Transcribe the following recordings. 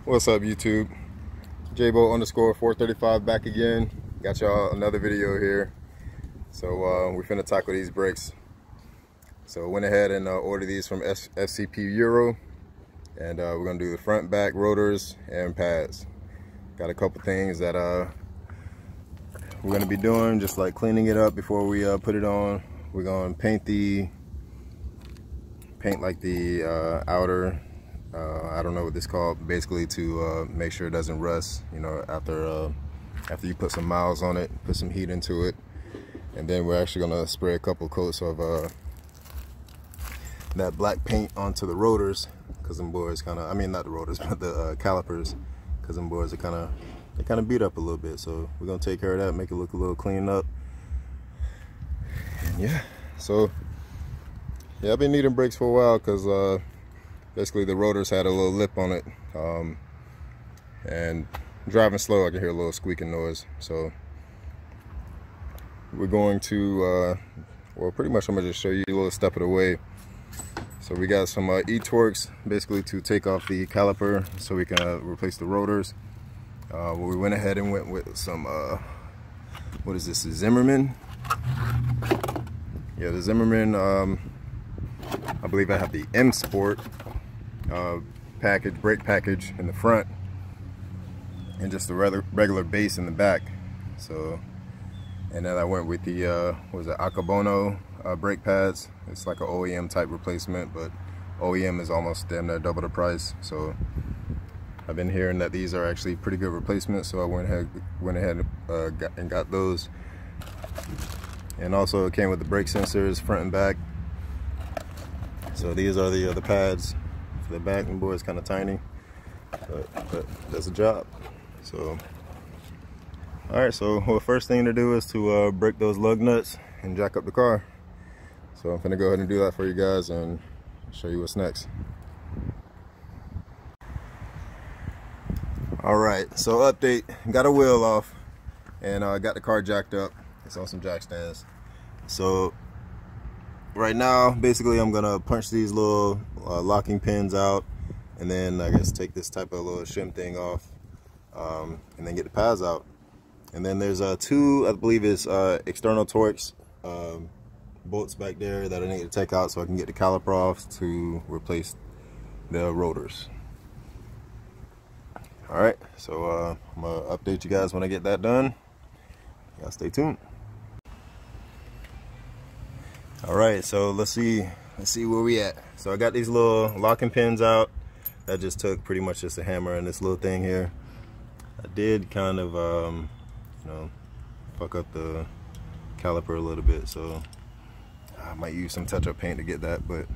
What's up, YouTube? Jbo_435 back again. Got y'all another video here. So we finna tackle these brakes. So went ahead and ordered these from FCP Euro, and we're gonna do the front, back, rotors, and pads. Got a couple things that we're gonna be doing, just like cleaning it up before we put it on. We're gonna paint like the outer. I don't know what this is called, basically to make sure it doesn't rust, you know, after you put some miles on it, put some heat into it. And then we're actually gonna spray a couple coats of that black paint onto the rotors, because them boys kind of, I mean not the rotors, but the calipers, because them boys are they kind of beat up a little bit. So we're gonna take care of that, make it look a little cleaned up. And yeah, so yeah, I've been needing brakes for a while, because basically the rotors had a little lip on it, and driving slow I can hear a little squeaking noise. So we're going to well, pretty much I'm gonna just show you a little step of the way. So we got some e-torques basically to take off the caliper so we can replace the rotors. Well, we went ahead and went with some what is this, a Zimmerman? Yeah, the Zimmerman. I believe I have the M Sport brake package in the front, and just the regular base in the back. So, and then I went with the what was it, Akabono brake pads. It's like an OEM type replacement, but OEM is almost damn near double the price. So I've been hearing that these are actually pretty good replacements, so I went ahead and got those. And also it came with the brake sensors front and back. So these are the pads for the back, and boy, it's kind of tiny, but that's a job. So all right, so the first thing to do is to break those lug nuts and jack up the car. So I'm gonna go ahead and do that for you guys and show you what's next. All right, so update, got a wheel off, and I got the car jacked up. It's on some jack stands. So right now, basically, I'm gonna punch these little locking pins out, and then I guess take this type of little shim thing off, and then get the pads out. And then there's two, I believe it's external Torx bolts back there that I need to take out so I can get the caliper off to replace the rotors. All right, so I'm gonna update you guys when I get that done. Y'all stay tuned. All right, so let's see where we at. So I got these little locking pins out. That just took pretty much just a hammer and this little thing here. I did kind of you know, fuck up the caliper a little bit, so I might use some touch-up paint to get that, but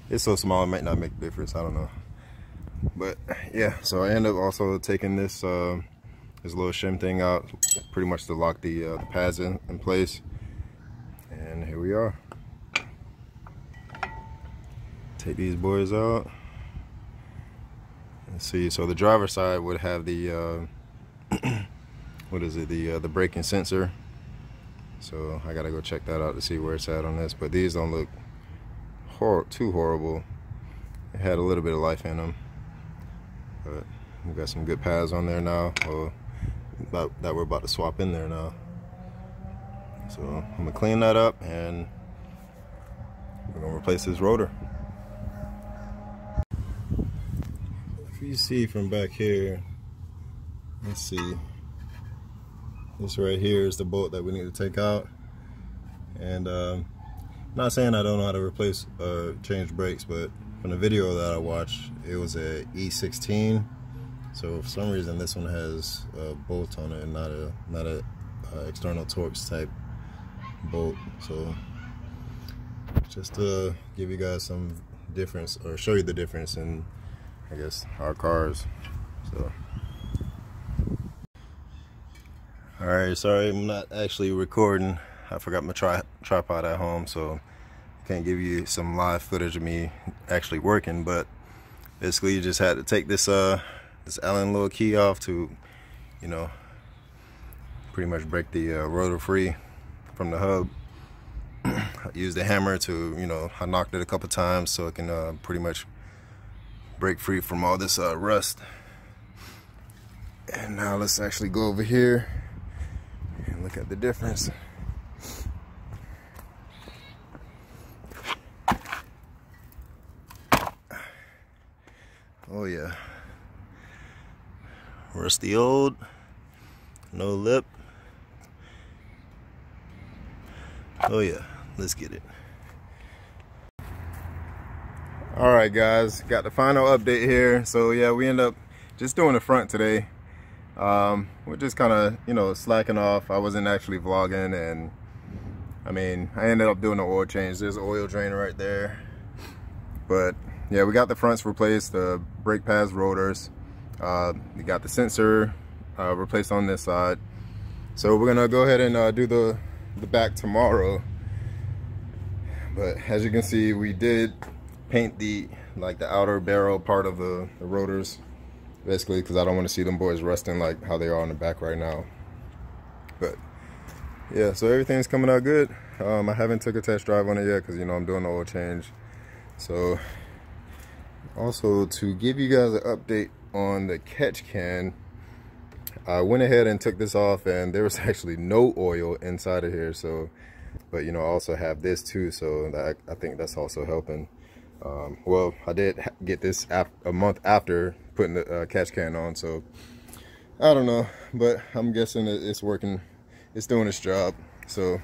it's so small it might not make a difference, I don't know. But yeah, so I end up also taking this this little shim thing out, pretty much to lock the pads in place. And here we are. Take these boys out. Let's see, so the driver's side would have the what is it, the braking sensor. So I gotta go check that out to see where it's at on this, but these don't look too horrible. It had a little bit of life in them, but we got some good pads on there now, well, that we're about to swap in there now. So I'm gonna clean that up, and we're gonna replace this rotor. If you see from back here, let's see, this right here is the bolt that we need to take out. And not saying I don't know how to replace change brakes, but from the video that I watched, it was a E16. So for some reason this one has a bolt on it and not a external Torx type bolt. So just to give you guys some difference, or show you the difference in, I guess, our cars. So all right, sorry I'm not actually recording. I forgot my tripod at home, so I can't give you some live footage of me actually working. But basically, you just had to take this this Allen little key off to, you know, pretty much break the rotor free from the hub. I used the hammer to, you know, I knocked it a couple times so it can pretty much break free from all this rust. And now let's actually go over here and look at the difference. Oh yeah, rusty old, no lip. Oh yeah, let's get it. All right guys, got the final update here. So yeah, we end up just doing the front today. We're just kind of, you know, slacking off. I wasn't actually vlogging, and I mean, I ended up doing the oil change. There's an oil drain right there. But yeah, we got the fronts replaced, the brake pads, rotors. We got the sensor replaced on this side. So we're gonna go ahead and do the back tomorrow. But as you can see, we did paint the outer barrel part of the rotors, basically because I don't want to see them boys rusting like how they are on the back right now. But yeah, so everything's coming out good. I haven't took a test drive on it yet because, you know, I'm doing the oil change. So also, to give you guys an update on the catch can, I went ahead and took this off, and there was actually no oil inside of here. So, but you know, I also have this too, so that, I think that's also helping. Well, I did get this a month after putting the catch can on, so I don't know, but I'm guessing it's working. It's doing its job. So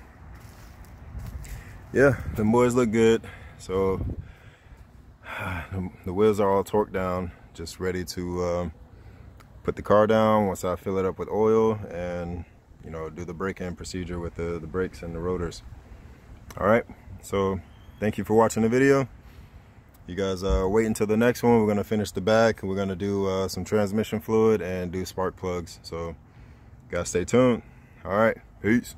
yeah, the boys look good. So the wheels are all torqued down, just ready to put the car down once I fill it up with oil and, you know, do the break-in procedure with the brakes and the rotors. All right, so thank you for watching the video. You guys wait until the next one. We're gonna finish the back. We're gonna do some transmission fluid and do spark plugs. So you guys stay tuned. All right, peace.